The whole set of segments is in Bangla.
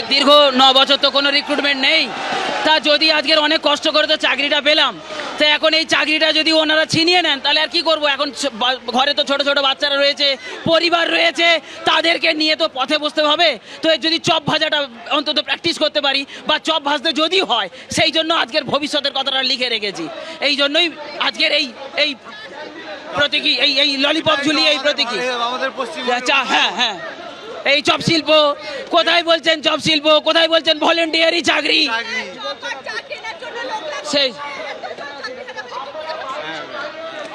দীর্ঘ 9 বছর তো কোনো রিক্রুটমেন্ট নেই। তা যদি আজকের অনেক কষ্ট করে তো চাকরিটা পেলাম, তো এখন এই চাকরিটা যদি ওনারা ছিনিয়ে নেন তাহলে আর কি করব? এখন ঘরে তো ছোট ছোট বাচ্চারা রয়েছে, পরিবার রয়েছে, তাদেরকে নিয়ে তো পথে বসতে হবে। তো যদি চপ ভাজাটা অন্তত প্র্যাকটিস করতে পারি বা চপ ভাজতে যদি হয়, সেই জন্য আজকের ভবিষ্যতের কথাটা লিখে রেখেছি। এই জন্যই আজকের এই প্রতীকী এই ললিপপ ঝুলিয়ে এই প্রতীকী। হ্যাঁ হ্যাঁ, এই চপ শিল্প কোথায় বলছেন? চপ শিল্প কোথায় বলছেন? ভলেন্টিয়ারি চাকরি সেই।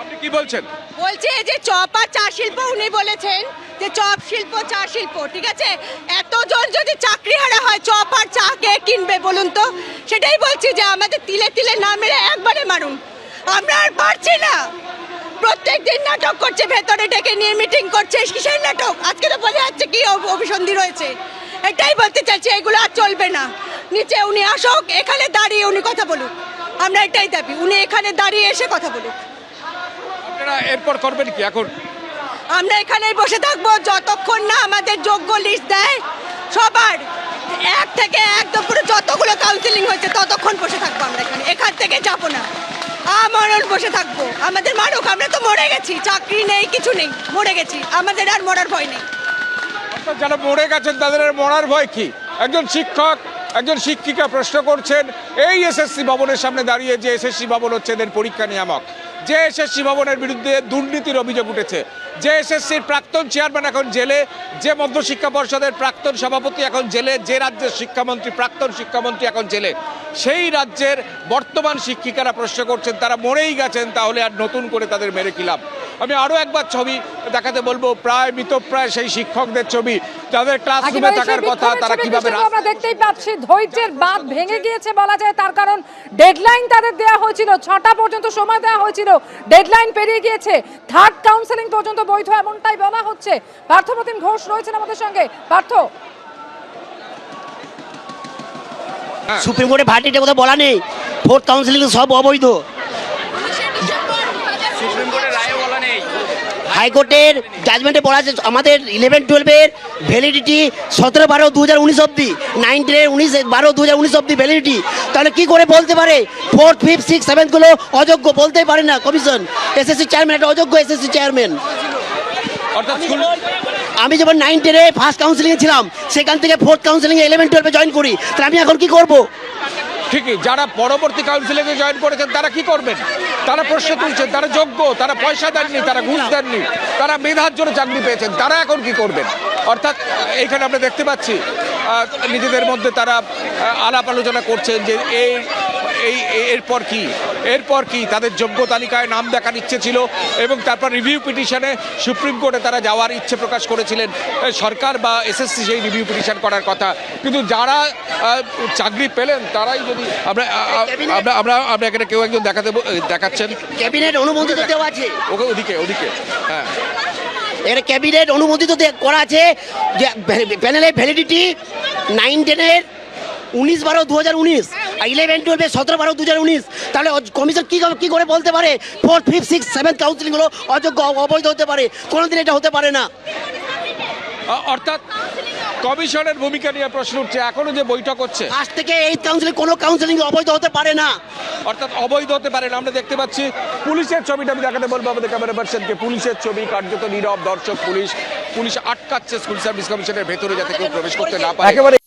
আপনি কি বলছেন? বলছে যে চপ আর চা শিল্প, উনি বলেছেন যে চপ শিল্প চা শিল্প, ঠিক আছে। এতজন যদি চাকরি হারা হয়, চপ আর চা কে কিনবে বলুন তো? সেটাই বলছি যে আমাদের তিলে তিলে না মেরে একবারে মারুন। আমরা আর পারছি না। প্রত্যেক দিন নাটক করছে, ভেতরে ডেকে নিয়ে মিটিং করছে। কিসের নাটক? আজকে তো বোঝা যাচ্ছে কি অভিসন্ধি রয়েছে। এটাই বলতে চাইছি, এগুলো আর চলবে না। নিচে উনি আসুক, এখানে দাঁড়িয়ে উনি কথা বলুক। আমরা এটাই দাবি, উনি এখানে দাঁড়িয়ে এসে কথা বলুক। আপনারা এরপর করবেন কি এখন? আমরা এখানেই বসে থাকবো যতক্ষণ না আমাদের যোগ্য লিস্ট দেয় সবার, 1 থেকে 1 পুরো যতগুলো কাউন্সিলিং হয়েছে ততক্ষণ বসে থাকবো আমরা এখান থেকে যাবো না। আমরণ বসে থাকবো, আমাদের মারুক। আমরা তো মরে গেছি, চাকরি নেই, কিছু নেই, মরে গেছি। আমাদের আর মরার ভয় নেই। যারা মরে গেছেন তাদের আর মরার ভয় কি? একজন শিক্ষক, একজন শিক্ষিকা প্রশ্ন করছেন এই এসএসসি ভবনের সামনে দাঁড়িয়ে, যে এসএসসি ভবন হচ্ছে এদের পরীক্ষা নিয়ামক, যে এসএসসি ভবনের বিরুদ্ধে দুর্নীতির অভিযোগ উঠেছে, যে এসএসসির প্রাক্তন চেয়ারম্যান এখন জেলে, যে মধ্যশিক্ষা পর্ষদের প্রাক্তন সভাপতি এখন জেলে, যে রাজ্যের শিক্ষামন্ত্রী, প্রাক্তন শিক্ষামন্ত্রী এখন জেলে, সেই রাজ্যের বর্তমান শিক্ষিকারা প্রশ্ন করছেন তারা মরেই গেছেন, তাহলে আর নতুন করে তাদের মেরে কি লাভ? আমি আরও একবার ছবি দেখাতে বলবো, প্রায় মৃতপ্রায় সেই শিক্ষকদের ছবি, যাদের ক্লাসরুমে থাকার কথা, তারা কিভাবে। আমরা দেখতেই পাচ্ছি ধৈর্যের বাঁধ ভেঙে গিয়েছে বলা যায়। তার কারণ ডেডলাইন তাদের দেওয়া হয়েছিল, 6টা পর্যন্ত সময় দেওয়া হয়েছিল, ডেডলাইন পেরিয়ে গিয়েছে। থার্ড কাউন্সেলিং পর্যন্ত বৈধ এমনটাই বলা হচ্ছে। পার্থপ্রতিম ঘোষ রয়েছেন আমাদের সঙ্গে। পার্থ, সুপ্রিম কোর্টে ভার্ডিক্টে কোথাও বলা নেই, ফোর্থ কাউন্সিলিং সব অবৈধ। হাইকোর্টের জাজমেন্টে বলা আছে আমাদের 11-12-এর ভ্যালিডিটি 17-12-2019 অবধি, 9-10-এর 19-12-2019 অবধি ভ্যালিডিটি। তাহলে কি করে বলতে পারে 4th, 5th, 6th, 7th গুলো অযোগ্য? বলতেই পারে না কমিশন। এসএসসি চেয়ারম্যান একটা অযোগ্য এসএসসি চেয়ারম্যান। আমি যখন 9-10-এ ফার্স্ট কাউন্সিলিংয়ে ছিলাম, সেখান থেকে 4th কাউন্সিলিংয়ে 11-12-এ জয়েন করি, তাহলে আমি এখন কি করব? ঠিকই, যারা পরবর্তী কাউন্সিলিংয়ে জয়েন করেছেন তারা কি করবেন? তারা প্রশ্ন তুলছেন, তারা যোগ্য, তারা পয়সা দেননি, তারা ঘুষ দেননি, তারা মেধার জন্য চাকরি পেয়েছেন, তারা এখন কি করবেন? অর্থাৎ এইখানে আমরা দেখতে পাচ্ছি নিজেদের মধ্যে তারা আলাপ আলোচনা করছেন যে এরপর কি তাদের যোগ্য তালিকায় নাম দেখার ইচ্ছে ছিল, এবং তারপর রিভিউ পিটিশনে সুপ্রিম কোর্টে তারা যাওয়ার ইচ্ছে প্রকাশ করেছিলেন। সরকার বা এসএসসি সেই রিভিউ পিটিশন করার কথা, কিন্তু যারা চাকরি পেলেন তারাই যদি আমরা এখানে কেউ একজন দেখাচ্ছেন ক্যাবিনেট অনুমোদিত দেওয়া আছে, ওদিকে হ্যাঁ, এর ক্যাবিনেট অনুমোদিত করা আছে যে প্যানেলের ভ্যালিডিটি 9-10-এর 19-12-2019 আর 11-12-এর 17-12-2019। তাহলে কমিশন কি করে বলতে পারে 4th, 5th, 6th, 7th counselling হলো অযোগ্য, অবৈধ হতে পারে? কোনোদিন এটা হতে পারে না। অর্থাৎ কমিশনের ভূমিকা নিয়ে প্রশ্ন উঠছে। এখনো যে বৈঠক হচ্ছে, আজ থেকে 8th কাউন্সিলিং কোনো কাউন্সিলিং অবৈধ হতে পারে না, অর্থাৎ অবৈধ হতে পারে না। আমরা দেখতে পাচ্ছি পুলিশের ছবিটা আমি দেখাতে বলবো আমাদের ক্যামেরা পার্সনকে। পুলিশের ছবি, কার্যত নীরব দর্শক, পুলিশ আটকাচ্ছে স্কুল সার্ভিস কমিশনের ভেতরে যাতে কেউ প্রবেশ করতে না পারে।